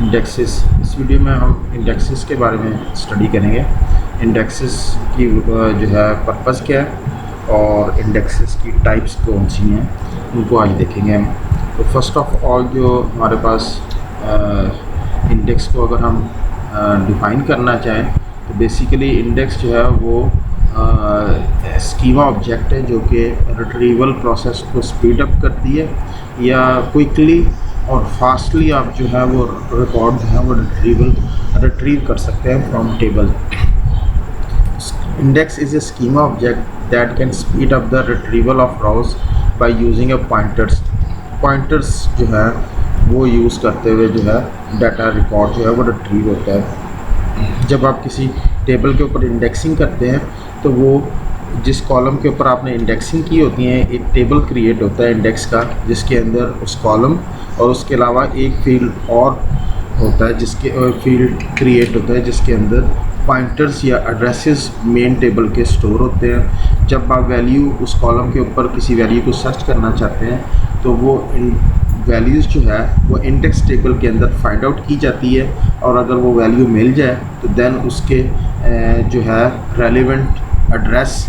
Indexes. इस video में हम इंडेक्सेस के बारे में स्टडी करेंगे। इंडेक्सेस की जो है पर्पस क्या है और इंडेक्सेस की टाइप्स कौन सी हैं, उनको आज देखेंगे हम। तो फर्स्ट ऑफ ऑल जो हमारे पास इंडेक्स को अगर हम डिफ़ाइन करना चाहें तो बेसिकली इंडेक्स जो है वो स्कीमा ऑब्जेक्ट है जो कि रिट्रीवल प्रोसेस को स्पीड अप करती है या क्विकली और फास्टली आप जो है वो रिकॉर्ड जो है वो रिट्रीव कर सकते हैं from table. Index is A schema object that can speed up the retrieval of rows by using a pointers जो है वो यूज़ करते हुए जो है डाटा रिकॉर्ड जो है वो रिट्रीव होता है। जब आप किसी टेबल के ऊपर इंडेक्सिंग करते हैं तो वो जिस कॉलम के ऊपर आपने इंडेक्सिंग की होती है एक टेबल क्रिएट होता है इंडेक्स का, जिसके अंदर उस कॉलम और उसके अलावा एक फील्ड और होता है जिसके फील्ड क्रिएट होता है जिसके अंदर पॉइंटर्स या एड्रेसेस मेन टेबल के स्टोर होते हैं। जब आप वैल्यू उस कॉलम के ऊपर किसी वैल्यू को सर्च करना चाहते हैं तो वो वैल्यूज़ जो है वो इंडेक्स टेबल के अंदर फाइंड आउट की जाती है और अगर वो वैल्यू मिल जाए तो देन उसके जो है रेलिवेंट एड्रेस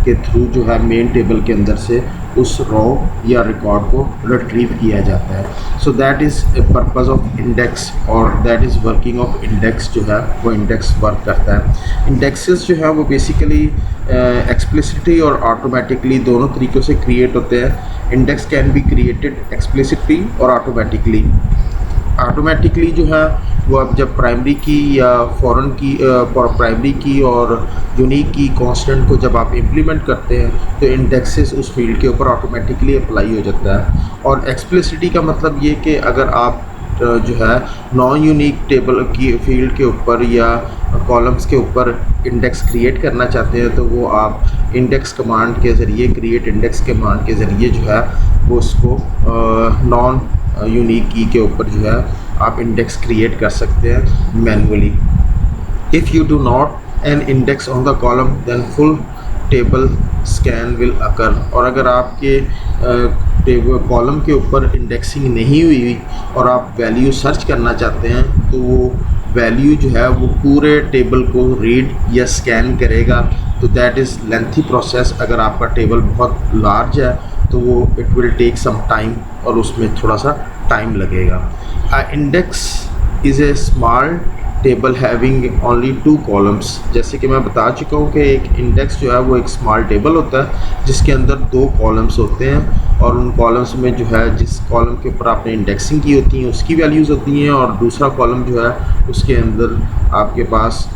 के थ्रू जो है मेन टेबल के अंदर से उस रो या रिकॉर्ड को रिट्रीव किया जाता है। So that is a purpose of index और that is working of index जो है वो इंडेक्स वर्क करता है। इंडेक्सेस जो है वो बेसिकली एक्सप्लिसिटली और ऑटोमेटिकली दोनों तरीक़ों से क्रिएट होते हैं। Index can be created explicitly और ऑटोमेटिकली। ऑटोमेटिकली जो है वो आप जब प्राइमरी की या फॉरेन की प्राइमरी की और यूनिक की कांस्टेंट को जब आप इम्प्लीमेंट करते हैं तो इंडेक्सेस उस फील्ड के ऊपर ऑटोमेटिकली अप्लाई हो जाता है। और एक्सप्लिसिटी का मतलब ये कि अगर आप जो है नॉन यूनिक टेबल की फील्ड के ऊपर या कॉलम्स के ऊपर इंडेक्स क्रिएट करना चाहते हैं तो वो आप इंडेक्स कमांड के ज़रिए क्रिएट इंडेक्स कमांड के ज़रिए जो है वो उसको नॉन यूनिक की के ऊपर जो है आप इंडेक्स क्रिएट कर सकते हैं manually. If you do not an index on the column then full table scan will occur. और अगर आपके टेबल कॉलम के ऊपर इंडेक्सिंग नहीं हुई और आप वैल्यू सर्च करना चाहते हैं तो वो वैल्यू जो है वो पूरे टेबल को रीड या स्कैन करेगा। तो दैट इज़ लेंथी प्रोसेस। अगर आपका टेबल बहुत लार्ज है तो वो it will take some time और उसमें थोड़ा सा टाइम लगेगा। Index is a small table having only 2 columns. जैसे कि मैं बता चुका हूँ कि एक इंडेक्स जो है वो एक स्मॉल टेबल होता है जिसके अंदर 2 कॉलम्स होते हैं और उन कॉलम्स में जो है जिस कॉलम के ऊपर आपने इंडेक्सिंग की होती है उसकी वैल्यूज़ होती हैं और दूसरा कॉलम जो है उसके अंदर आपके पास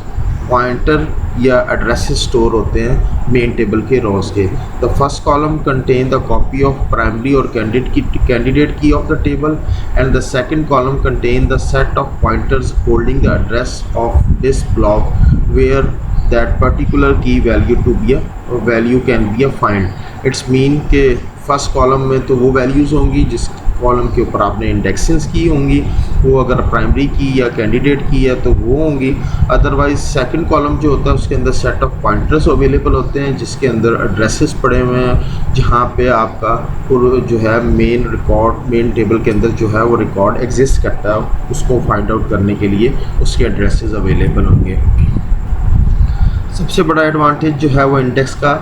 पॉइंटर या एड्रेसेस स्टोर होते हैं मेन टेबल के रोज के। The first column contain the copy of primary और candidate key of the table and the second column contain the set of pointers holding the address of this block where that particular key value to be a value can be a find. It's mean के first column में तो वो values होंगी जिस column के ऊपर आपने इंडेक्सिंग्स की होंगी, वो अगर प्राइमरी की या कैंडिडेट की है तो वो होंगी। अदरवाइज सेकंड कॉलम जो होता है उसके अंदर सेट ऑफ पॉइंटर्स अवेलेबल होते हैं जिसके अंदर एड्रेसेस पड़े हुए हैं जहाँ पे आपका जो है मेन टेबल के अंदर जो है वो रिकॉर्ड एग्जिस्ट करता है, उसको फाइंड आउट करने के लिए उसके एड्रेसेस अवेलेबल होंगे। सबसे बड़ा एडवांटेज जो है वो इंडेक्स का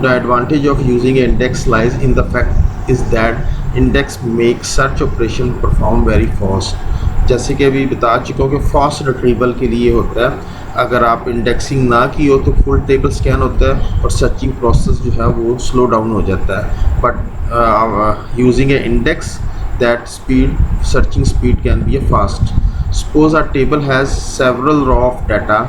The advantage of using an index lies in the fact is that index makes search operation perform very fast। जैसे कि अभी बता चुका हूँ कि फास्ट रिट्रीवल के लिए होता है। अगर आप इंडेक्सिंग ना की हो तो फुल टेबल स्कैन होता है और सर्चिंग प्रोसेस जो है वो स्लो डाउन हो जाता है। But using A index that searching speed can be A fast. Suppose a table has several row of data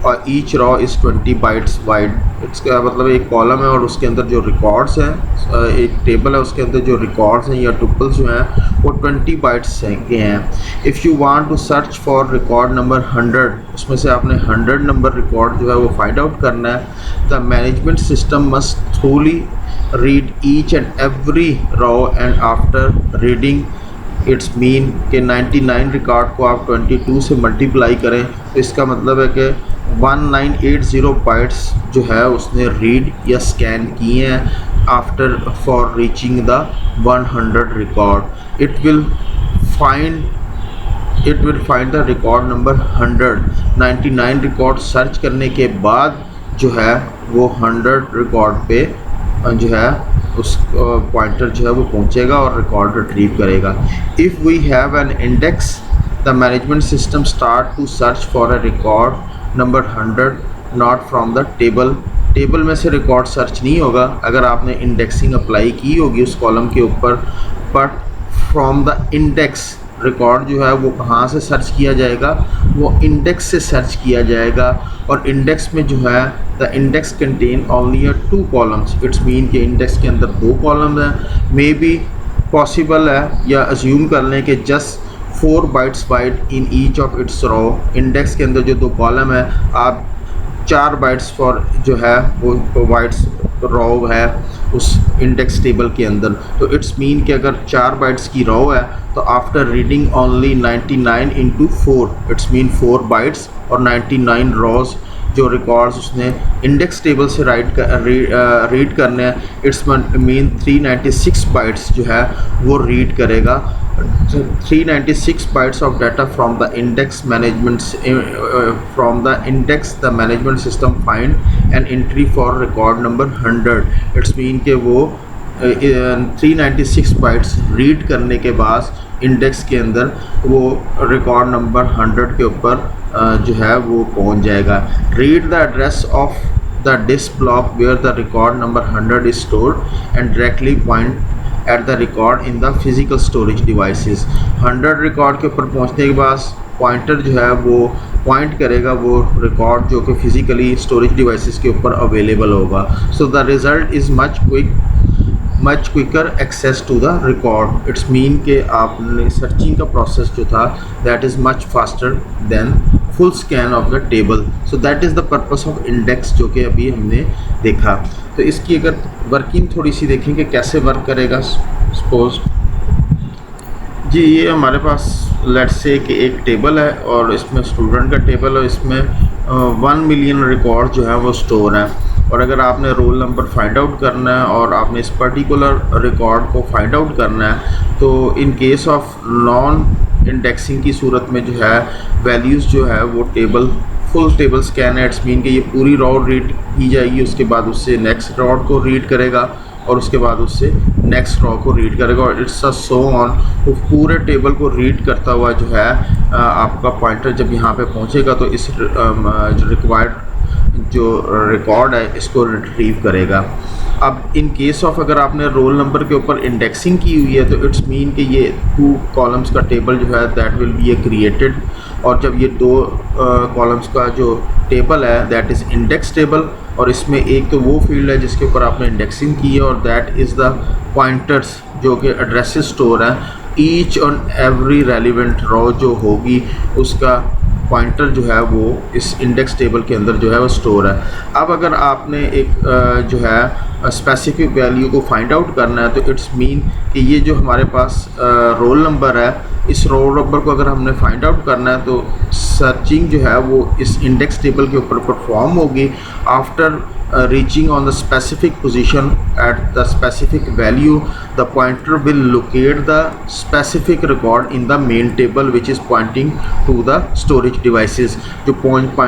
और each raw is 20 bytes wide. इसका मतलब एक कॉलम है और उसके अंदर जो रिकॉर्ड्स हैं, एक टेबल है उसके अंदर जो रिकॉर्ड्स हैं या टुपल्स जो हैं वो 20 बाइट्स के हैं। If you want to search for record number 100, उसमें से आपने 100 नंबर रिकॉर्ड जो है वो फाइंड आउट करना है। The management system must थ्रूली read each and every raw and after reading it's mean के 99 रिकॉर्ड को आप 22 से मल्टीप्लाई करें तो इसका मतलब है कि 1980 बाइट्स जो है उसने रीड या स्कैन किए हैं after for reaching the 100 record. It will find it will find the record number 199 record search करने के बाद जो है वो 100 रिकॉर्ड पे जो है उस पॉइंटर जो है वो पहुंचेगा और रिकॉर्ड रिट्रीव करेगा। If we have an index the management system start to search for a record number 100 not from the table. Table में से रिकॉर्ड सर्च नहीं होगा अगर आपने इंडेक्सिंग अप्लाई की होगी उस कॉलम के ऊपर, but from the index record जो है वो कहाँ से सर्च किया जाएगा, वो इंडेक्स से सर्च किया जाएगा। और इंडेक्स में जो है the index contain only 2 columns, it's mean कि इंडेक्स के अंदर 2 कॉलम हैं। मे बी पॉसिबल है या अज्यूम कर लें कि just 4 bytes wide in each of its row. Index के अंदर जो 2 कॉलम है आप 4 बाइट्स फॉर जो है वो बाइट्स रो है उस इंडेक्स टेबल के अंदर। तो इट्स मीन कि अगर 4 बाइट्स की रो है तो after reading only 99 into 4 it's mean 4 bytes और 99 रोज़ जो रिकॉर्ड्स उसने इंडेक्स टेबल से रीड करने हैं, इट्स मीन 396 बाइट्स जो है वो रीड करेगा। 396 bytes of data from the index management the management system find an entry for record number 100। It's mean कि वो 396 बाइट्स रीड करने के बाद इंडेक्स के अंदर वो रिकॉर्ड नंबर 100 के ऊपर जो है वो पहुंच जाएगा। Read the address of the disk block where the record number 100 is stored and directly point at the record in the physical storage devices. 100 record के ऊपर पहुंचने के बाद पॉइंटर जो है वो पॉइंट करेगा वो रिकॉर्ड जो कि फिजिकली स्टोरेज डिवाइसेस के ऊपर अवेलेबल होगा। So the result is much quicker access to the record. It's mean कि आपने सर्चिंग का प्रोसेस जो था that is much faster than full scan of the table. So that is the purpose of index जो कि अभी हमने देखा। तो इसकी अगर वर्किंग थोड़ी सी देखें कि कैसे वर्क करेगा। सपोज जी ये हमारे पास लेट्स से कि एक टेबल है और इसमें स्टूडेंट का टेबल है, इसमें 1 मिलियन रिकॉर्ड जो है वो स्टोर है। और अगर आपने रोल नंबर फाइंड आउट करना है और आपने इस पर्टिकुलर रिकॉर्ड को फाइंड आउट करना है तो in case of non indexing की सूरत में जो है वैल्यूज़ जो है वो फुल टेबल स्कैन है। इट्स मीन कि ये पूरी रॉ रीड की जाएगी, उसके बाद उससे नेक्स्ट रॉ को रीड करेगा और उसके बाद उससे नेक्स्ट रॉ को रीड करेगा और इट्स अ सो ऑन। वो पूरे टेबल को रीड करता हुआ जो है आपका पॉइंटर जब यहाँ पे पहुँचेगा तो इस रिक्वायर्ड जो रिकॉर्ड है इसको रिट्रीव करेगा। अब इन केस ऑफ अगर आपने रोल नंबर के ऊपर इंडेक्सिंग की हुई है तो इट्स मीन कि ये 2 कॉलम्स का टेबल जो है that will B A created. और जब ये 2 कॉलम्स का जो टेबल है दैट इज़ इंडेक्स टेबल और इसमें एक तो वो फील्ड है जिसके ऊपर आपने इंडेक्सिंग की है और दैट इज़ द पॉइंटर्स जो कि एड्रेसेस स्टोर हैं। Each and every relevant raw जो होगी उसका पॉइंटर जो है वो इस इंडेक्स टेबल के अंदर जो है वो स्टोर है। अब अगर आपने एक जो है स्पेसिफिक वैल्यू को फाइंड आउट करना है तो इट्स मीन कि ये जो हमारे पास रोल नंबर है इस रोल नंबर को अगर हमने फाइंड आउट करना है तो सर्चिंग जो है वो इस इंडेक्स टेबल के ऊपर परफॉर्म होगी। After reaching on the specific position at the specific value the pointer will locate the specific record in the main table which is pointing to the storage devices। जो point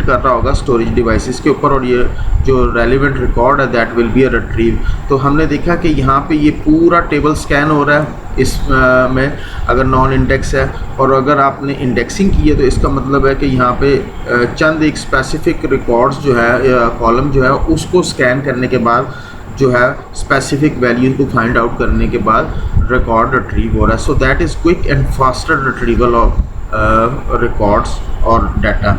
कर रहा होगा storage devices के ऊपर और ये जो relevant record है that will be a retrieve। तो हमने देखा कि यहाँ पे ये पूरा टेबल स्कैन हो रहा है इस में अगर नॉन इंडेक्स है और अगर आपने इंडेक्सिंग की है तो इसका मतलब है कि यहाँ पे चंद एक स्पेसिफिक रिकॉर्ड्स जो है कॉलम जो है उसको स्कैन करने के बाद जो है स्पेसिफिक वैल्यू को फाइंड आउट करने के बाद रिकॉर्ड रिट्रीव हो रहा है। So that is quick and faster retrieval of records और data.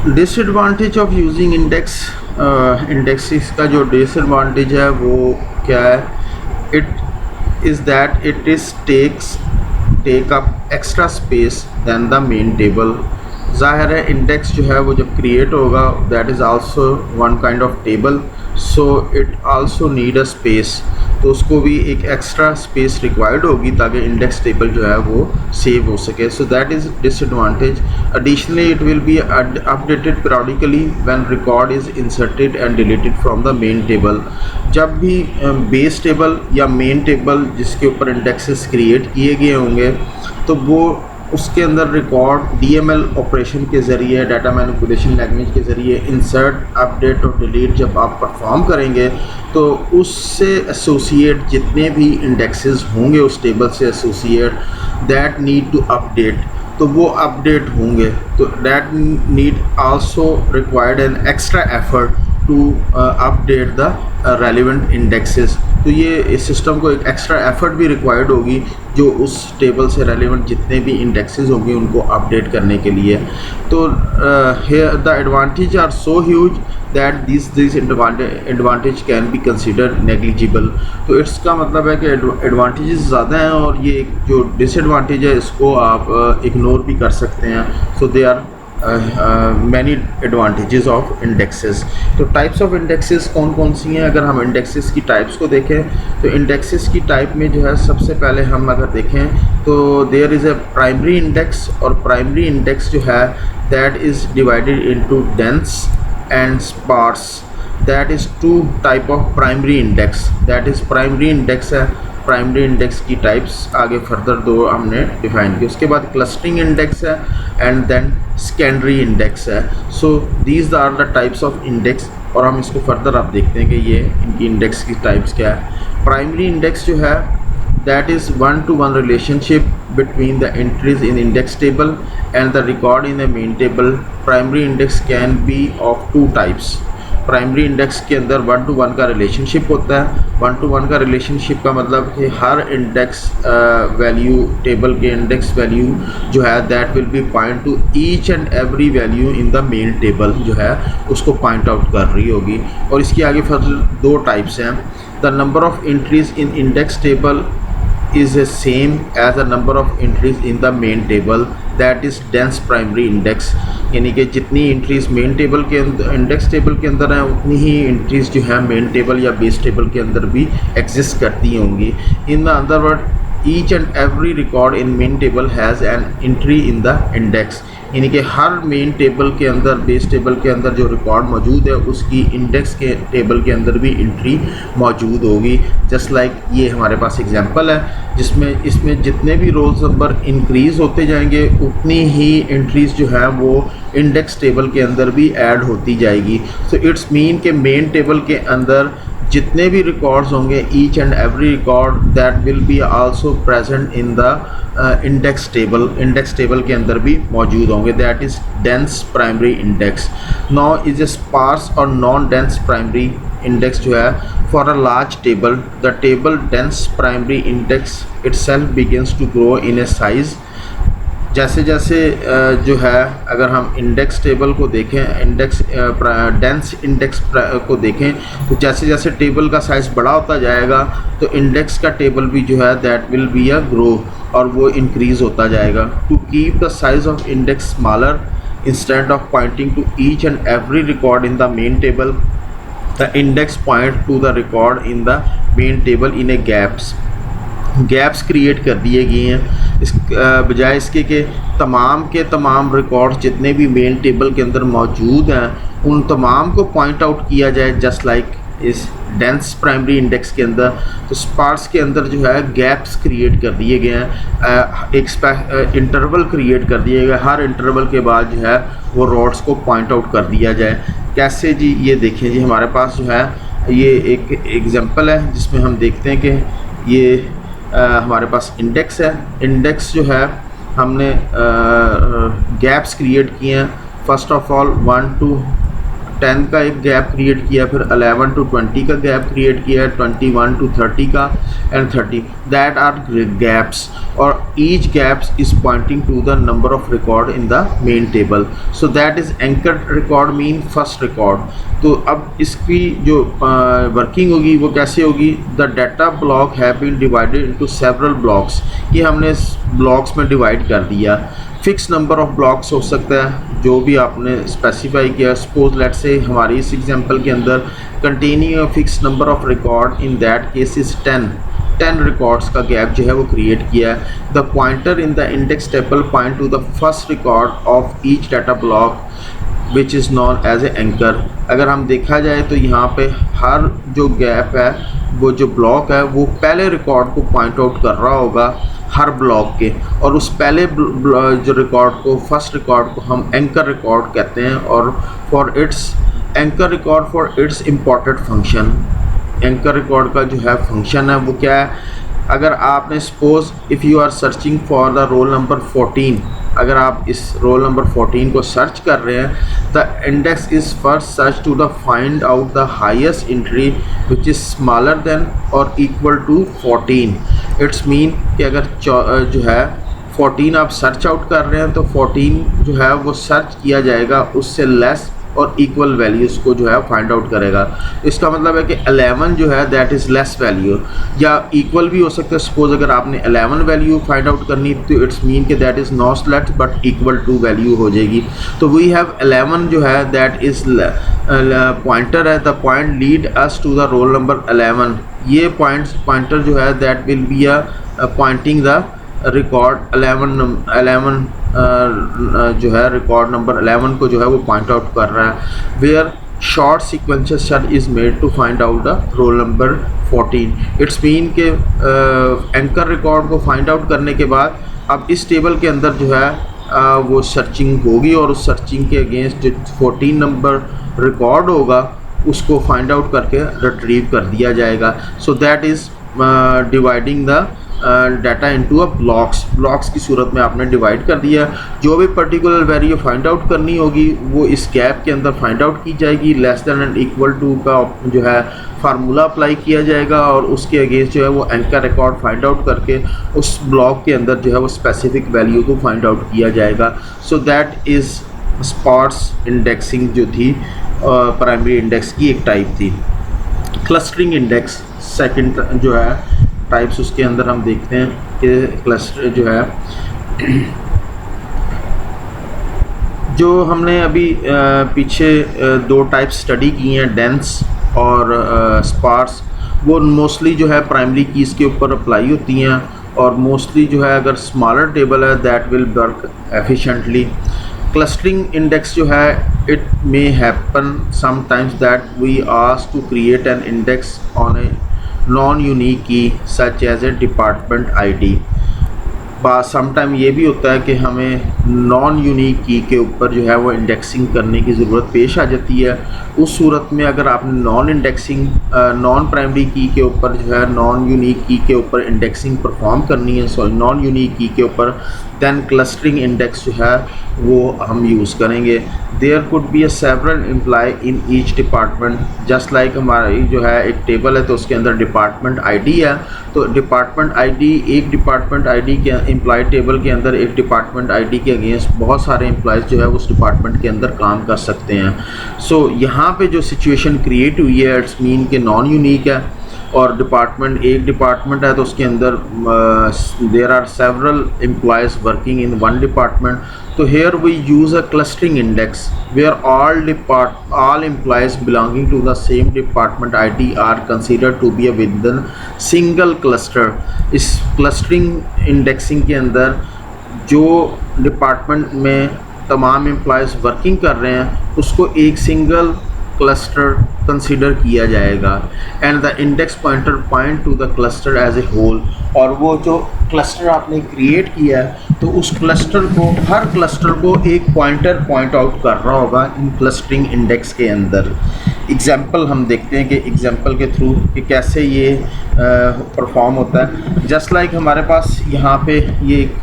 Disadvantage of using indexes का जो डिसएडवांटेज है वो क्या है, it is that it is take up extra space than the main table. ज़ाहिर है इंडेक्स जो है वो जब क्रिएट होगा that is also one kind of table so it also need a space. तो उसको भी एक एक्स्ट्रा स्पेस रिक्वायर्ड होगी ताकि इंडेक्स टेबल जो है वो सेव हो सके. सो that is disadvantage. Additionally it will be updated periodically when record is inserted and deleted from the main table. जब भी बेस टेबल या मेन टेबल जिसके ऊपर इंडेक्सेस क्रिएट किए गए होंगे तो वो उसके अंदर रिकॉर्ड DML ऑपरेशन के ज़रिए, डाटा मैनिपुलेशन लैंग्वेज के ज़रिए इंसर्ट, अपडेट और डिलीट जब आप परफॉर्म करेंगे तो उससे एसोसिएट जितने भी इंडेक्सेस होंगे उस टेबल से associate that need to update, तो वो अपडेट होंगे. तो that need also required an extra effort to update the relevant indexes. तो ये इस सिस्टम को एक एक्स्ट्रा एफर्ट भी रिक्वायर्ड होगी जो उस टेबल से रेलिवेंट जितने भी इंडेक्सेस होंगे उनको अपडेट करने के लिए. तो here the advantage are so huge that these advantage can be considered negligible. तो इसका मतलब है कि एडवांटेजेस ज़्यादा हैं और ये जो डिसएडवांटेज है इसको आप इग्नोर भी कर सकते हैं. So they are many advantages of indexes. तो टाइप्स ऑफ इंडेक्सेस कौन कौन सी हैं? अगर हम इंडेक्सेस की टाइप्स को देखें तो इंडेक्सेस की टाइप में जो है सबसे पहले हम अगर देखें तो there is a primary index. और प्राइमरी इंडेक्स जो है that is divided into dense and sparse. That is two type of primary index. That is primary index है. प्राइमरी इंडेक्स की टाइप्स आगे फर्दर दो हमने डिफाइन की. उसके बाद क्लस्टरिंग इंडेक्स है एंड देन सेकेंडरी इंडेक्स है. So these are the types of index. और हम इसको फर्दर आप देखते हैं कि ये इनकी इंडेक्स की टाइप्स क्या है. प्राइमरी इंडेक्स जो है that is 1-to-1 relationship between the entries in index table and the record in the main table. Primary index can be of two types. Primary index के अंदर 1-to-1 का relationship होता है. 1-to-1 का relationship का मतलब कि हर इंडेक्स वैल्यू टेबल के इंडेक्स वैल्यू जो है that will B point two each and every value in the main table जो है उसको पॉइंट आउट कर रही होगी. और इसकी आगे फर्दर दो टाइप्स हैं. The number of entries in index table is the same as the number of entries in the main table. That is dense primary index. यानी कि जितनी एंट्रीज मेन टेबल के अंदर इंडेक्स टेबल के अंदर हैं उतनी ही एंट्रीज जो है मेन टेबल या बेस टेबल के अंदर भी एग्जिस्ट करती होंगी. In the other word each and every record in main table has an entry in the index. यानी कि हर मेन टेबल के अंदर बेस टेबल के अंदर जो रिकॉर्ड मौजूद है उसकी इंडेक्स के टेबल के अंदर भी एंट्री मौजूद होगी. जस्ट लाइक ये हमारे पास एग्जांपल है जिसमें इसमें जितने भी रोल्स नंबर इंक्रीज़ होते जाएंगे उतनी ही एंट्रीज़ जो है वो इंडेक्स टेबल के अंदर भी ऐड होती जाएगी. सो इट्स मीन के मेन टेबल के अंदर जितने भी रिकॉर्ड्स होंगे each and every record that will be also present in the index table के अंदर भी मौजूद होंगे. That is dense primary index. Now is a sparse और नॉन डेंस प्राइमरी इंडेक्स जो है for a large table the table dense primary index itself begins to grow in a size. जैसे जैसे जो है अगर हम इंडेक्स टेबल को देखें इंडेक्स डेंस इंडेक्स को देखें तो जैसे जैसे टेबल का साइज़ बड़ा होता जाएगा तो इंडेक्स का टेबल भी जो है that will be a grow और वो इंक्रीज़ होता जाएगा. To keep the size of index smaller instead of pointing to each and every record in the main table the index point to the record in the main table in a gaps create कर दिए गए हैं. इस बजाय इसके कि तमाम के तमाम रिकॉर्ड्स जितने भी मेन टेबल के अंदर मौजूद हैं उन तमाम को पॉइंट आउट किया जाए जस्ट लाइक इस डेंस प्राइमरी इंडेक्स के अंदर. तो स्पार्स के अंदर जो है गैप्स क्रिएट कर दिए गए हैं. एक इंटरवल क्रिएट कर दिए गए. हर इंटरवल के बाद जो है वो रोड्स को पॉइंट आउट कर दिया जाए. कैसे जी? ये देखें जी हमारे पास जो है ये एक एग्जांपल है जिसमें हम देखते हैं कि ये हमारे पास इंडेक्स है. इंडेक्स जो है हमने गैप्स क्रिएट किए हैं. फर्स्ट ऑफ ऑल 1 to 10 का एक गैप क्रिएट किया, फिर 11 to 20 का गैप क्रिएट किया, 21 to 30 का एंड 30. दैट आर गैप्स और each gaps is pointing to the number of record in the main table. So that is anchored record mean first record. तो अब इसकी जो वर्किंग होगी वो कैसे होगी? The data block have been divided into several blocks. ये हमने ब्लॉक्स में डिवाइड कर दिया. फिक्स नंबर ऑफ ब्लॉक्स हो सकता है जो भी आपने स्पेसिफाई किया। सपोज लेट्स से हमारी इस एग्जांपल के अंदर containing a fix number of record, in that case is 10 records का गैप जो है वो क्रिएट किया है। The pointer in the index table point to the first record of each data block which is known as a anchor. अगर हम देखा जाए तो यहाँ पे हर जो गैप है, वो जो ब्लॉक है, वो पहले रिकॉर्ड को पॉइंट आउट कर रहा होगा हर ब्लॉक के, और उस पहले जो रिकॉर्ड को, फर्स्ट रिकॉर्ड को हम एंकर रिकॉर्ड कहते हैं। और for its anchor record for its important function, anchor record का जो है फंक्शन है वो क्या है। अगर आपने suppose if you are searching for the roll number 14, अगर आप इस रोल नंबर 14 को सर्च कर रहे हैं, the index is first search to the find out the highest entry which is smaller than और इक्वल टू 14। इट्स मीन कि अगर जो है 14 आप सर्च आउट कर रहे हैं तो 14 जो है वो सर्च किया जाएगा, उससे लेस और इक्वल वैल्यूज़ को जो है फाइंड आउट करेगा। इसका मतलब है कि 11 जो है दैट इज़ लेस वैल्यू, या इक्वल भी हो सकता है। सपोज अगर आपने 11 वैल्यू फाइंड आउट करनी तो इट्स मीन कि that is not less but equal to value हो जाएगी। तो वी हैव 11 जो है दैट इज़ पॉइंटर है, the point lead us to the roll number 11। ये पॉइंटर जो है that will be a pointing the record 11 जो है रिकॉर्ड नंबर 11 को जो है वो पॉइंट आउट कर रहा है। Where short sequential search is made to find out the roll number 14। It's mean के एंकर रिकॉर्ड को फाइंड आउट करने के बाद अब इस टेबल के अंदर जो है वो सर्चिंग होगी, और उस सर्चिंग के अगेंस्ट जो 14 नंबर रिकॉर्ड होगा उसको फाइंड आउट करके रिट्रीव कर दिया जाएगा। So that is dividing the data into a blocks की सूरत में आपने डिवाइड कर दिया। जो भी पर्टिकुलर वैल्यू फाइंड आउट करनी होगी वो इस गैप के अंदर फाइंड आउट की जाएगी। Less than and equal to का जो है फार्मूला अप्लाई किया जाएगा, और उसके अगेंस्ट जो है वो एंकर रिकॉर्ड फाइंड आउट करके उस ब्लॉक के अंदर जो है वो स्पेसिफिक वैल्यू को फाइंड आउट किया जाएगा। So that is sparse indexing जो थी प्राइमरी इंडेक्स की एक टाइप थी। क्लस्टरिंग इंडेक्स सेकंड जो है टाइप्स, उसके अंदर हम देखते हैं कि क्लस्टर जो है जो हमने अभी पीछे दो टाइप स्टडी की हैं, डेंस और स्पार्स, वो मोस्टली जो है प्राइमरी कीज़ के ऊपर अप्लाई होती हैं, और मोस्टली जो है अगर स्मॉलर टेबल है that will work efficiently. Clustering index जो है it may happen sometimes that we ask to create an index on a non-unique key such as a department ID। Sometime ये भी होता है कि हमें नॉन यूनिक की के ऊपर जो है वो इंडेक्सिंग करने की ज़रूरत पेश आ जाती है। उस सूरत में अगर आपने नॉन प्राइमरी की के ऊपर जो है नॉन यूनिक की के ऊपर इंडेक्सिंग परफॉर्म करनी है, सॉरी नॉन यूनिक की के ऊपर, दैन क्लस्टरिंग इंडेक्स जो है वो हम यूज़ करेंगे। There could be a several employ in each department, just like हमारी जो है एक टेबल है तो उसके अंदर डिपार्टमेंट आईडी है, तो डिपार्टमेंट आईडी, एक डिपार्टमेंट आईडी के एम्प्लॉय टेबल के अंदर एक डिपार्टमेंट आईडी के अगेंस्ट बहुत सारे एम्प्लॉयज़ जो है उस डिपार्टमेंट के अंदर काम कर सकते हैं। सो यहाँ पे जो सिचुएशन क्रिएट हुई है इट्स मीन के नॉन यूनिक है, और डिपार्टमेंट एक डिपार्टमेंट है तो उसके अंदर there are several employees working in one department. तो here we use a clustering index where all employees belonging to the same department ID are considered to be within single cluster। इस clustering indexing के अंदर जो department में तमाम employees working कर रहे हैं उसको एक सिंगल क्लस्टर कंसीडर किया जाएगा, and the index pointer point to the cluster as a whole. और वो जो क्लस्टर आपने क्रिएट किया है तो उस क्लस्टर को, हर क्लस्टर को एक पॉइंटर पॉइंट आउट कर रहा होगा इन क्लस्टरिंग इंडेक्स के अंदर। एग्जाम्पल हम देखते हैं कि एग्जाम्पल के थ्रू कि कैसे ये परफॉर्म होता है। जस्ट लाइक हमारे पास यहाँ पे ये एक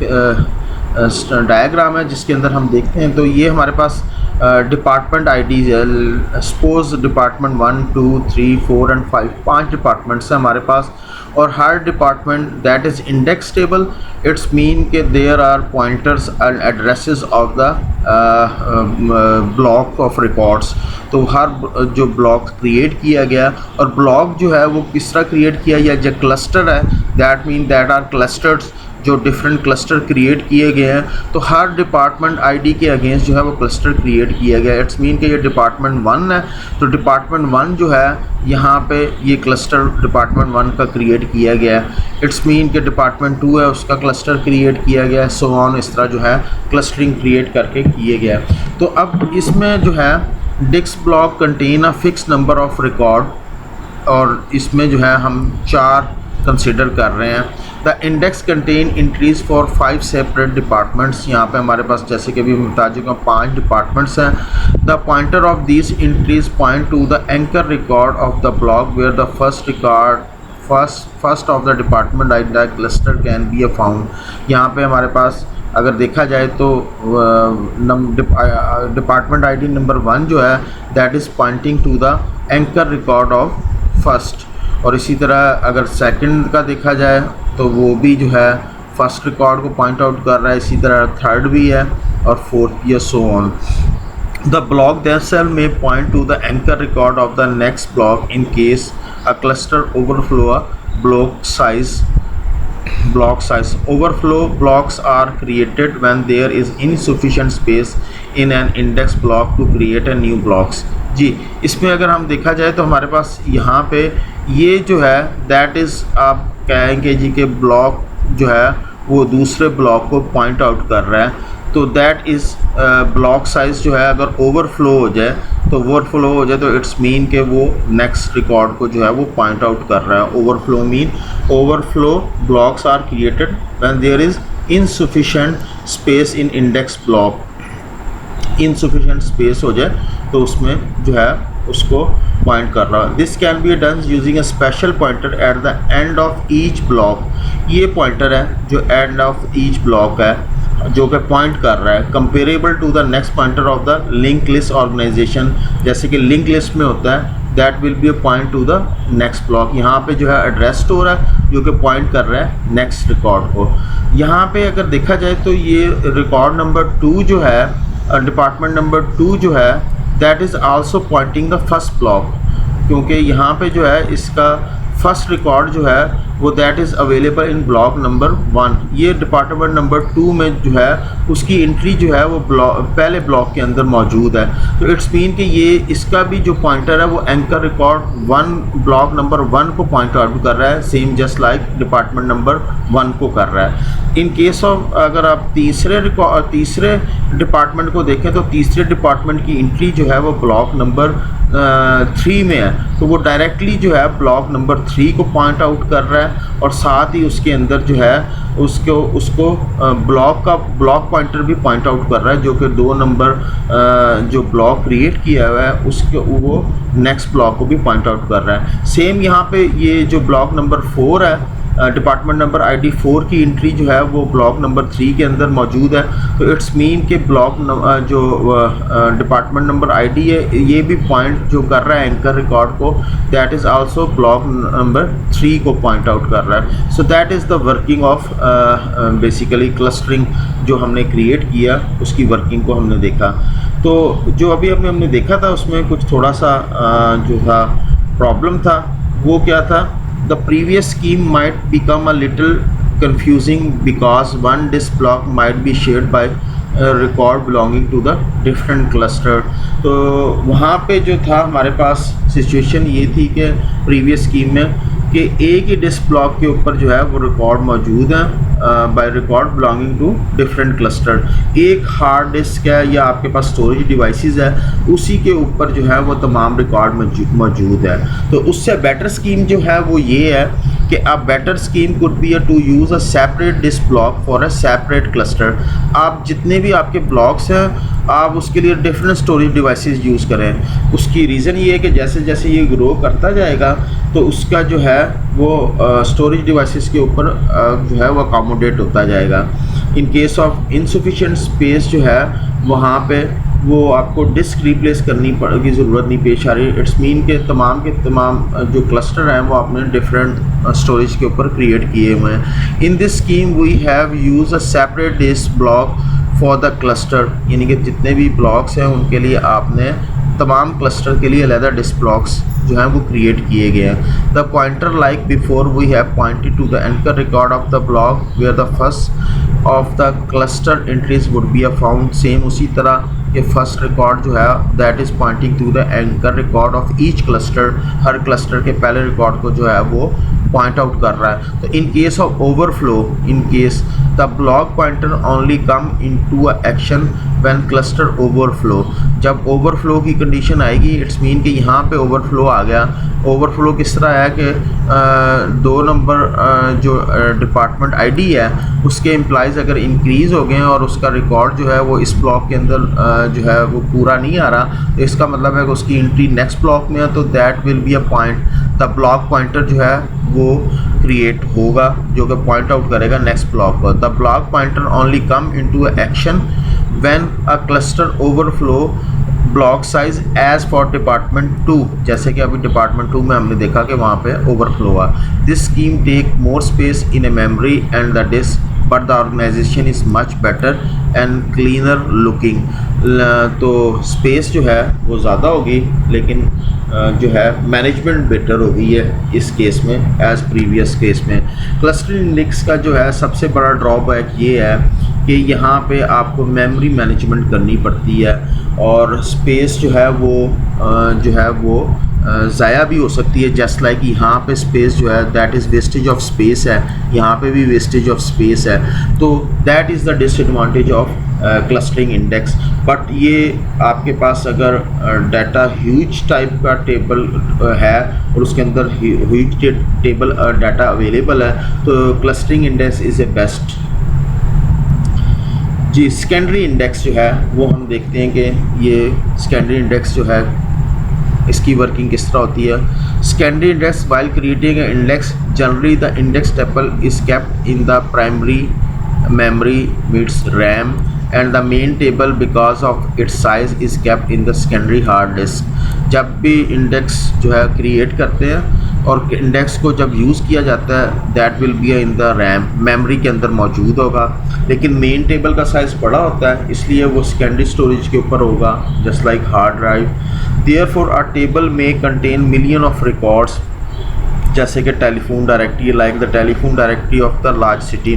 डायग्राम है जिसके अंदर हम देखते हैं, तो ये हमारे पास डिपार्टमेंट आईडीज है। सपोज डिपार्टमेंट 1, 2, 3, 4 एंड 5, 5 डिपार्टमेंट्स हैं हमारे पास, और हर department that is index table. It's mean के there are pointers and addresses of the block of records. तो हर जो ब्लॉक क्रिएट किया गया, और ब्लॉक जो है वो किस तरह क्रिएट किया गया, जो क्लस्टर है, that mean that are clusters, जो डिफरेंट क्लस्टर क्रिएट किए गए हैं। तो हर डिपार्टमेंट आईडी के अगेंस्ट जो है वो क्लस्टर क्रिएट किया गया। इट्स मीन कि ये डिपार्टमेंट 1 है, तो डिपार्टमेंट 1 जो है यहाँ पे ये क्लस्टर डिपार्टमेंट 1 का क्रिएट किया गया है। इट्स मीन कि डिपार्टमेंट 2 है, उसका क्लस्टर क्रिएट किया गया है, सो ऑन, इस तरह जो है क्लस्टरिंग क्रिएट करके किए गया। तो अब इसमें जो है disk block contain a fix number of record, और इसमें जो है हम 4 कंसिडर कर रहे हैं। The index contain entries for 5 separate departments. यहाँ पे हमारे पास जैसे कि अभी बता चुका हूँ 5 डिपार्टमेंट्स हैं। The pointer of this entries point to the anchor record of the block where the first of the department I the cluster can be a found. यहाँ पे हमारे पास अगर देखा जाए तो डिपार्टमेंट आईडी नंबर 1 जो है that is pointing to the anchor record of first, और इसी तरह अगर सेकंड का देखा जाए तो वो भी जो है फर्स्ट रिकॉर्ड को पॉइंट आउट कर रहा है, इसी तरह थर्ड भी है और फोर्थ भी है, so on. The block themselves may point to the anchor record of the next block in case a cluster overflow a block size. Overflow blocks are created when there is insufficient space in an index block to create a new blocks। जी, इसमें अगर हम देखा जाए तो हमारे पास यहाँ पे ये जो है दैट इज़, आप कहेंगे जी कि ब्लॉक जो है वो दूसरे ब्लॉक को पॉइंट आउट कर रहा है। तो दैट इज़ ब्लॉक साइज़ जो है अगर ओवरफ्लो हो जाए तो इट्स मीन के वो नेक्स्ट रिकॉर्ड को जो है वो पॉइंट आउट कर रहा है। Overflow blocks are created when there is insufficient space in index block. Insufficient space हो जाए तो उसमें जो है उसको पॉइंट कर रहा है। This can be done using a special pointer at the end of each block. ये पॉइंटर है जो एंड ऑफ ईच ब्लॉक है जो कि पॉइंट कर रहा है, comparable to the next pointer of the link list organization. जैसे कि लिंक लिस्ट में होता है that will be a point to the next block. यहाँ पे जो है एड्रेस स्टोर है जो कि पॉइंट कर रहा है नेक्स्ट रिकॉर्ड को। यहाँ पे अगर देखा जाए तो ये रिकॉर्ड नंबर 2 जो है, डिपार्टमेंट नंबर 2 जो है that is also Poynting the first block, क्योंकि यहाँ पे जो है इसका फर्स्ट रिकॉर्ड जो है वो that is available in block number 1। ये डिपार्टमेंट नंबर 2 में जो है उसकी एंट्री जो है वो पहले ब्लॉक के अंदर मौजूद है। तो इट्स मीन कि ये इसका भी जो पॉइंटर है वो एंकर रिकॉर्ड 1 ब्लॉक नंबर 1 को पॉइंट आउट कर रहा है, same just like department number 1 को कर रहा है। इन केस ऑफ अगर आप तीसरे डिपार्टमेंट को देखें तो तीसरे डिपार्टमेंट की एंट्री जो है वो ब्लॉक नंबर 3 में है, तो वो डायरेक्टली जो है ब्लॉक नंबर 3 को पॉइंट आउट कर रहा है और साथ ही उसके अंदर जो है उसको ब्लॉक पॉइंटर भी पॉइंट आउट कर रहा है जो कि 2 नंबर जो ब्लॉक क्रिएट किया हुआ है उसके वो नेक्स्ट ब्लॉक को भी पॉइंट आउट कर रहा है। सेम यहाँ पे ये जो ब्लॉक नंबर 4 है, डिपार्टमेंट नंबर आईडी 4 की एंट्री जो है वो ब्लॉक नंबर 3 के अंदर मौजूद है। तो इट्स मीन के ब्लॉक जो डिपार्टमेंट नंबर आईडी है ये भी पॉइंट जो कर रहा है एंकर रिकॉर्ड को, that is also block number 3 को पॉइंट आउट कर रहा है। So that is the working of basically clustering जो हमने क्रिएट किया, उसकी वर्किंग को हमने देखा। तो जो अभी हमने देखा था उसमें कुछ थोड़ा सा जो था प्रॉब्लम था वो क्या था, the previous scheme might become a little confusing because one disk block might be shared by a record belonging to the different cluster। तो वहाँ पे जो था हमारे पास सिचुएशन ये थी कि प्रीवियस स्कीम में कि एक ही डिस्क ब्लॉक के ऊपर जो है वो रिकॉर्ड मौजूद है by record belonging to different cluster. एक हार्ड डिस्क है या आपके पास स्टोरेज डिवाइसेस है, उसी के ऊपर जो है वो तमाम रिकॉर्ड मौजूद है। तो उससे बेटर स्कीम जो है वो ये है कि a better scheme could be to use a separate disk block for a separate cluster. आप जितने भी आपके ब्लॉक्स हैं आप उसके लिए डिफरेंट स्टोरेज डिवाइसेस यूज़ करें। उसकी रीज़न ये है कि जैसे जैसे ये ग्रो करता जाएगा तो उसका जो है वो स्टोरेज डिवाइसेस के ऊपर जो है वो अकोमोडेट होता जाएगा। In case of insufficient space जो है वहाँ पे वो आपको डिस्क रिप्लेस करनी की ज़रूरत नहीं पेश आ रही। इट्स मीन के तमाम जो क्लस्टर हैं वो आपने डिफरेंट स्टोरेज के ऊपर क्रिएट किए हुए हैं। In this scheme we have use a separate disk block for the cluster, यानी कि जितने भी ब्लॉक्स हैं उनके लिए आपने तमाम क्लस्टर के लिए अलग डिस्क ब्लॉक्स जो हैं वो क्रिएट किए गए हैं। The pointer like before we have pointed to the anchor record of the block where the first of the cluster entries would be found. Same उसी तरह ये फर्स्ट रिकॉर्ड जो है that is pointing to the anchor record of each cluster, हर cluster के पहले record को जो है वो पॉइंट आउट कर रहा है। तो in case of overflow, in case the block pointer only come into a action when cluster overflow. जब ओवरफ्लो की कंडीशन आएगी इट्स मीन कि यहाँ पे ओवरफ्लो आ गया। ओवरफ्लो किस तरह है कि 2 नंबर जो डिपार्टमेंट आईडी है उसके एम्प्लॉइज़ अगर इंक्रीज़ हो गए हैं और उसका रिकॉर्ड जो है वो इस ब्लॉक के अंदर जो है वो पूरा नहीं आ रहा, तो इसका मतलब है कि उसकी एंट्री नेक्स्ट ब्लॉक में है, तो that will be a point. The block pointer जो है वो क्रिएट होगा जो कि पॉइंट आउट करेगा नेक्स्ट ब्लॉक पर। The block pointer only come into action when a cluster overflow block size as for department 2, जैसे कि अभी डिपार्टमेंट 2 में हमने देखा कि वहाँ पे ओवरफ्लो हुआ। This scheme take more space in a memory and the disk but the organization is much better and cleaner looking. तो स्पेस जो है वो ज़्यादा होगी लेकिन जो है मैनेजमेंट बेटर हो गई है इस केस में एज़ प्रीवियस केस में। क्लस्टर इंडेक्स का जो है सबसे बड़ा ड्रॉबैक ये है कि यहाँ पे आपको मेमोरी मैनेजमेंट करनी पड़ती है और स्पेस जो है वो ज़ाया भी हो सकती है। जस्ट लाइक यहाँ पे स्पेस जो है that is wastage of space है, यहाँ पे भी वेस्टेज ऑफ स्पेस है। तो that is the disadvantage of clustering index. But ये आपके पास अगर डाटा ह्यूज टाइप का टेबल है और उसके अंदर ह्यूज टेबल डाटा अवेलेबल है तो clustering index is a best. जी, सेकेंडरी इंडेक्स जो है वो हम देखते हैं कि ये सेकेंडरी इंडेक्स जो है इसकी वर्किंग किस तरह होती है। Secondary index while creating index generally the index table is kept in the primary memory meets RAM and the main table because of its size is kept in the secondary hard disk। जब भी index जो है create करते हैं और index को जब use किया जाता है that will be in the RAM, memory के अंदर मौजूद होगा। लेकिन मेन टेबल का साइज़ बड़ा होता है इसलिए वो सेकेंडरी स्टोरेज के ऊपर होगा just like hard drive. Therefore अ टेबल में कंटेन मिलियन ऑफ रिकॉर्ड्स, जैसे कि telephone directory, like the telephone directory of the large city.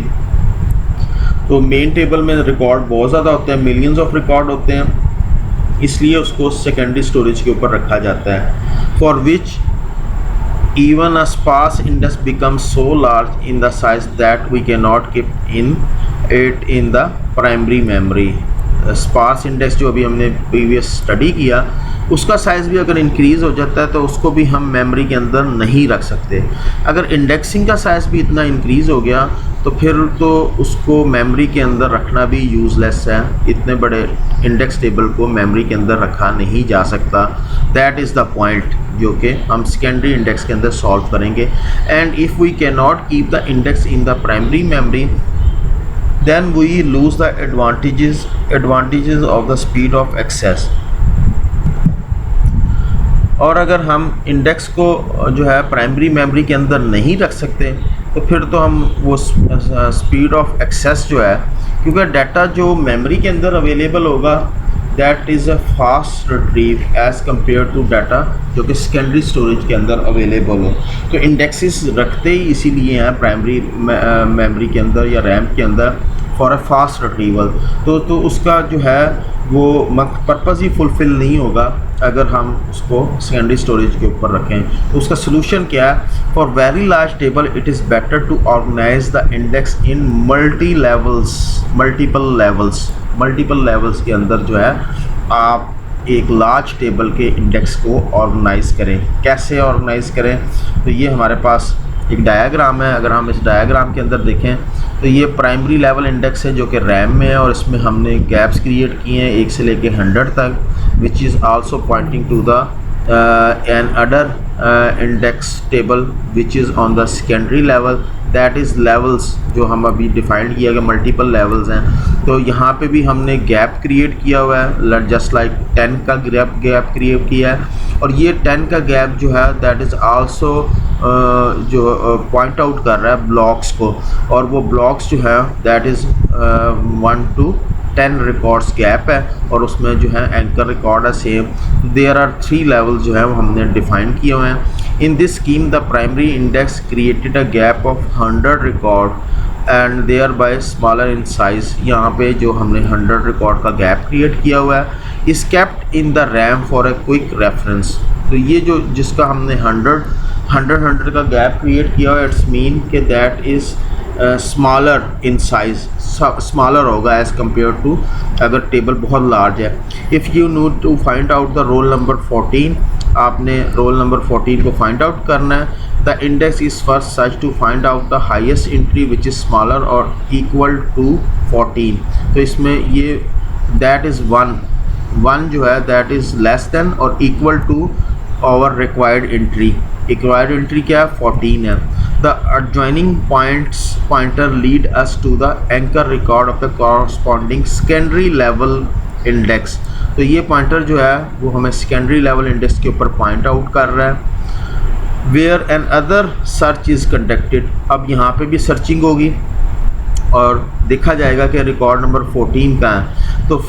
तो मेन टेबल में रिकॉर्ड बहुत ज़्यादा होते हैं, मिलियंस ऑफ रिकॉर्ड होते हैं, इसलिए उसको सेकेंडरी स्टोरेज के ऊपर रखा जाता है। For which even a sparse index becomes so large in the size that we cannot keep it in the primary memory। Sparse index जो अभी हमने प्रीवियस स्टडी किया उसका साइज़ भी अगर इंक्रीज़ हो जाता है तो उसको भी हम मेमोरी के अंदर नहीं रख सकते। अगर इंडेक्सिंग का साइज़ भी इतना इंक्रीज़ हो गया तो फिर तो उसको मेमोरी के अंदर रखना भी यूज़लेस है। इतने बड़े इंडेक्स टेबल को मेमोरी के अंदर रखा नहीं जा सकता। दैट इज़ द पॉइंट जो कि हम सेकेंडरी इंडेक्स के अंदर सॉल्व करेंगे। And if we can not keep the index in the primary memory then we lose the advantages of the speed of access। और अगर हम इंडेक्स को जो है प्राइमरी मेमोरी के अंदर नहीं रख सकते तो फिर तो हम वो स्पीड ऑफ एक्सेस जो है, क्योंकि डाटा जो मेमोरी के अंदर अवेलेबल होगा that is a fast retrieve as compare to data जो कि सेकेंडरी स्टोरेज के अंदर अवेलेबल हो। तो इंडेक्सेस रखते ही इसीलिए हैं प्राइमरी मेमोरी के अंदर या रैम के अंदर फॉर अ फास्ट रिट्रीवल। तो उसका जो है वो पर्पज़ ही फुलफ़िल नहीं होगा अगर हम उसको सेकेंडरी स्टोरेज के ऊपर रखें। तो उसका सलूशन क्या है? For very large table it is better to organize the index in multiple levels के अंदर जो है आप एक लार्ज टेबल के इंडेक्स को ऑर्गेनाइज करें। कैसे ऑर्गेनाइज करें? तो ये हमारे पास एक डायग्राम है। अगर हम इस डायग्राम के अंदर देखें तो ये प्राइमरी लेवल इंडेक्स है जो कि रैम में है और इसमें हमने गैप्स क्रिएट किए हैं 1 से लेके 100 तक, which is also pointing to the an other index table which is on the secondary level that is levels, जो हम अभी डिफाइन किया कि मल्टीपल लेवल्स हैं। तो यहाँ पे भी हमने गैप क्रिएट किया हुआ है, जस्ट लाइक 10 का गैप क्रिएट किया है। और ये 10 का गैप जो है दैट इज़ आल्सो जो पॉइंट आउट कर रहा है ब्लॉक्स को, और वो ब्लॉक्स जो है that is 1 to 10 records gap है, और उसमें जो है एंकर रिकॉर्ड है सेम। देयर आर 3 लेवल्स जो है वो हमने डिफाइन किए हुए हैं। In this scheme the primary index created a gap of 100 record and thereby smaller in size. यहाँ पे जो हमने 100 रिकॉर्ड का गैप क्रिएट किया हुआ है इस kept in the RAM for a quick reference. तो ये जो जिसका हमने 100 का गैप क्रिएट किया हुआ है, इट्स मीन के that is smaller in size, smaller होगा एज़ कम्पेयर टू अगर टेबल बहुत लार्ज है। If you need to find out the roll number 14, आपने रोल नंबर 14 को फाइंड आउट करना है। The index is first search to find out the highest entry which is smaller और equal to 14। तो इसमें ये दैट इज़ 1 जो है दैट इज़ लेस देन और equal to our required entry. Required entry क्या है? 14 है। The adjoining pointer lead us to the anchor record of the corresponding secondary level index। तो ये पॉइंटर जो है वो हमें secondary level index के ऊपर पॉइंट आउट कर रहा है। Where another search is conducted, अब यहाँ पे भी सर्चिंग होगी और देखा जाएगा कि रिकॉर्ड नंबर 14 का है। तो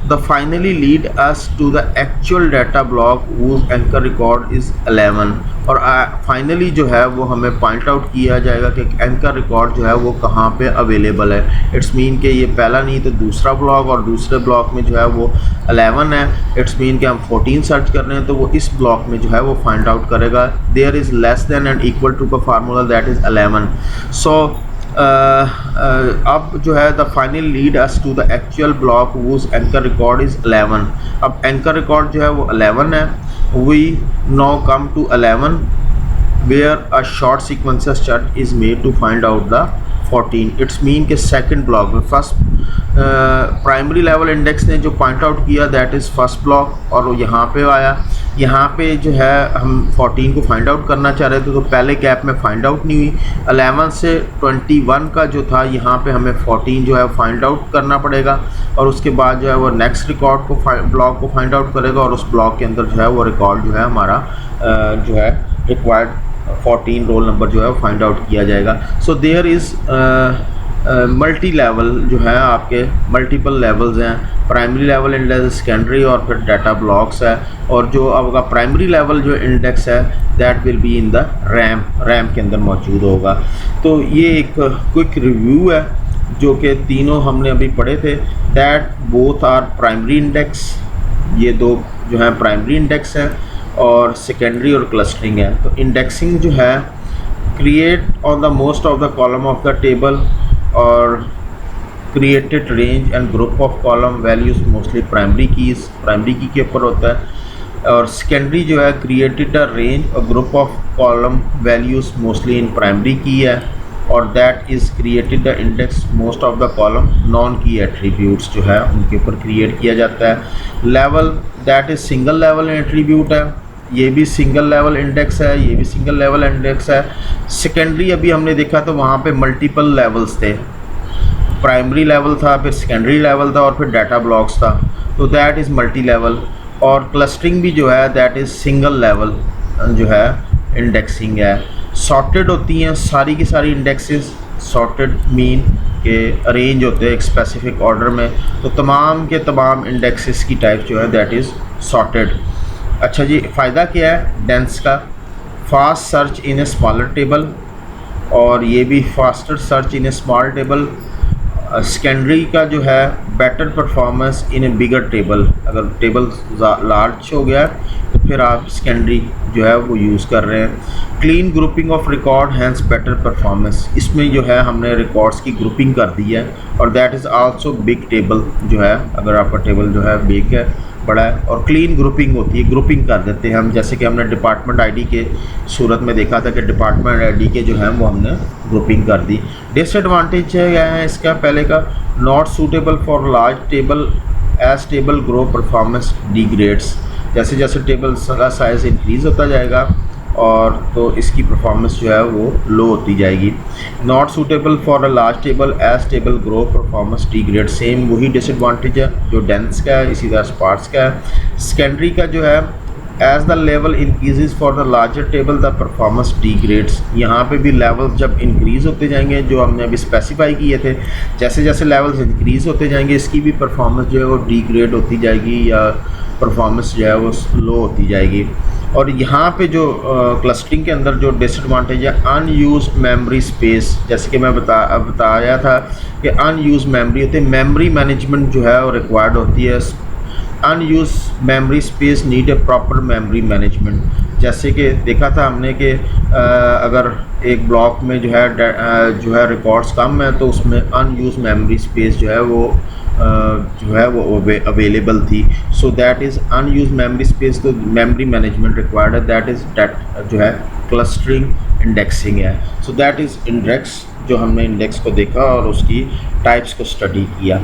the finally lead us to the actual data block whose anchor record is 11। और फाइनली जो है वो हमें पॉइंट आउट किया जाएगा कि एंकर रिकॉर्ड जो है वो कहाँ पे अवेलेबल है। इट्स मीन कि ये पहला नहीं तो दूसरा ब्लॉक, और दूसरे ब्लॉक में जो है वो 11 है। इट्स मीन कि हम 14 सर्च कर रहे हैं तो वो इस ब्लॉक में जो है वो फाइंड आउट करेगा। There is less than and equal to का फार्मूला दैट इज़ 11। सो अब जो है the final lead us to the actual block whose anchor record is 11। अब एंकर रिकॉर्ड जो है वो 11 है। We now come to 11 where a short sequencer search is made to find out the 14। It's mean के second block में first primary level index ने जो point out किया दैट इज़ फर्स्ट ब्लॉक, और वो यहाँ पे आया। यहाँ पे जो है हम 14 को फाइंड आउट करना चाह रहे थे तो पहले गैप में फाइंड आउट नहीं हुई। 11 से 21 का जो था यहाँ पे हमें 14 जो है फाइंड आउट करना पड़ेगा, और उसके बाद जो है वो नेक्स्ट रिकॉर्ड को ब्लॉक को फाइंड आउट करेगा, और उस ब्लॉक के अंदर जो है वो रिकॉर्ड जो है हमारा जो है रिक्वायर्ड 14 रोल नंबर जो है फाइंड आउट किया जाएगा। So there is multi level जो है आपके मल्टीपल लेवल्स हैं। प्राइमरी लेवल इंडेक्स, सेकेंडरी और फिर डाटा ब्लॉक्स है। और जो आपका प्राइमरी लेवल जो इंडेक्स है that will be in the RAM के अंदर मौजूद होगा। तो ये एक क्विक रिव्यू है जो कि तीनों हमने अभी पढ़े थे। That both are primary index, ये दो जो है प्राइमरी इंडेक्स हैं, और सेकेंडरी और क्लस्टरिंग है। तो इंडेक्सिंग जो है create on the most of the column of the table और created range and group of column values mostly primary key के ऊपर होता है। और सेकेंडरी जो है क्रिएटेड अ रेंज और group of column values mostly in primary key है, और that is created the index most of the column non key attributes जो है उनके ऊपर क्रिएट किया जाता है। Level that is single level attribute है, ये भी सिंगल लेवल इंडेक्स है, ये भी सिंगल लेवल इंडेक्स है। सेकेंडरी अभी हमने देखा तो वहाँ पे मल्टीपल लेवल्स थे, प्राइमरी लेवल था, फिर सेकेंडरी लेवल था, और फिर डाटा ब्लॉक्स था। तो दैट इज़ मल्टी लेवल। और क्लस्टरिंग भी जो है दैट इज़ सिंगल लेवल जो है इंडेक्सिंग है। सॉर्टेड होती हैं सारी की सारी इंडेक्सेस। सॉर्टेड मीन के अरेंज होते हैं एक स्पेसिफिक ऑर्डर में, तो तमाम के तमाम इंडेक्सेस की टाइप जो है दैट इज़ सॉर्टेड। अच्छा जी, फ़ायदा क्या है डेंस का? Fast search in a smaller table, और ये भी faster search in A small table. Secondary का जो है better performance in A bigger table, अगर टेबल लार्ज हो गया तो फिर आप सेकेंडरी जो है वो यूज़ कर रहे हैं। Clean grouping of record has better performance, इसमें जो है हमने रिकॉर्ड्स की ग्रुपिंग कर दी है। और that is also big table जो है, अगर आपका टेबल जो है बिग है, बड़ा है, और क्लीन ग्रुपिंग होती है, ग्रुपिंग कर देते हैं हम, जैसे कि हमने डिपार्टमेंट आईडी के सूरत में देखा था कि डिपार्टमेंट आईडी के जो है वो हमने ग्रुपिंग कर दी। डिसएडवांटेज क्या है इसका? पहले का not suitable for large table as table grow performance degrades, जैसे जैसे टेबल का साइज़ इंक्रीज़ होता जाएगा और तो इसकी परफॉर्मेंस जो है वो लो होती जाएगी। Not suitable for a large table, as table grow performance degrade, same वही डिसएडवांटेज है जो डेंस का है, इसी तरह स्पार्स का है। सेकेंडरी का जो है, as the level increases for the larger table the performance degrades, यहाँ पे भी लेवल जब इंक्रीज़ होते जाएंगे जो हमने अभी स्पेसिफाई किए थे, जैसे जैसे लेवल्स इंक्रीज़ होते जाएंगे इसकी भी परफॉर्मेंस जो है वो डिग्रेड होती जाएगी या परफॉर्मेंस जो है वो स्लो होती जाएगी। और यहाँ पे जो क्लस्टरिंग के अंदर जो डिसएडवांटेज है, अनयूज मेमोरी स्पेस, जैसे कि मैं बताया था कि अनयूज मेमोरी होती है, मेमोरी मैनेजमेंट जो है वो रिक्वायर्ड होती है। Unused memory space need a proper memory management, जैसे कि देखा था हमने कि अगर एक ब्लॉक में जो है रिकॉर्ड्स कम है तो उसमें अनयूज मेमोरी स्पेस जो है वो अवेलेबल थी। सो that is unused memory space, तो मेमोरी मैनेजमेंट रिक्वायर्ड है, दैट जो है क्लस्टरिंग इंडेक्सिंग है। सो दैट इज़ इंडेक्स, जो हमने इंडेक्स को देखा और उसकी टाइप्स को स्टडी किया।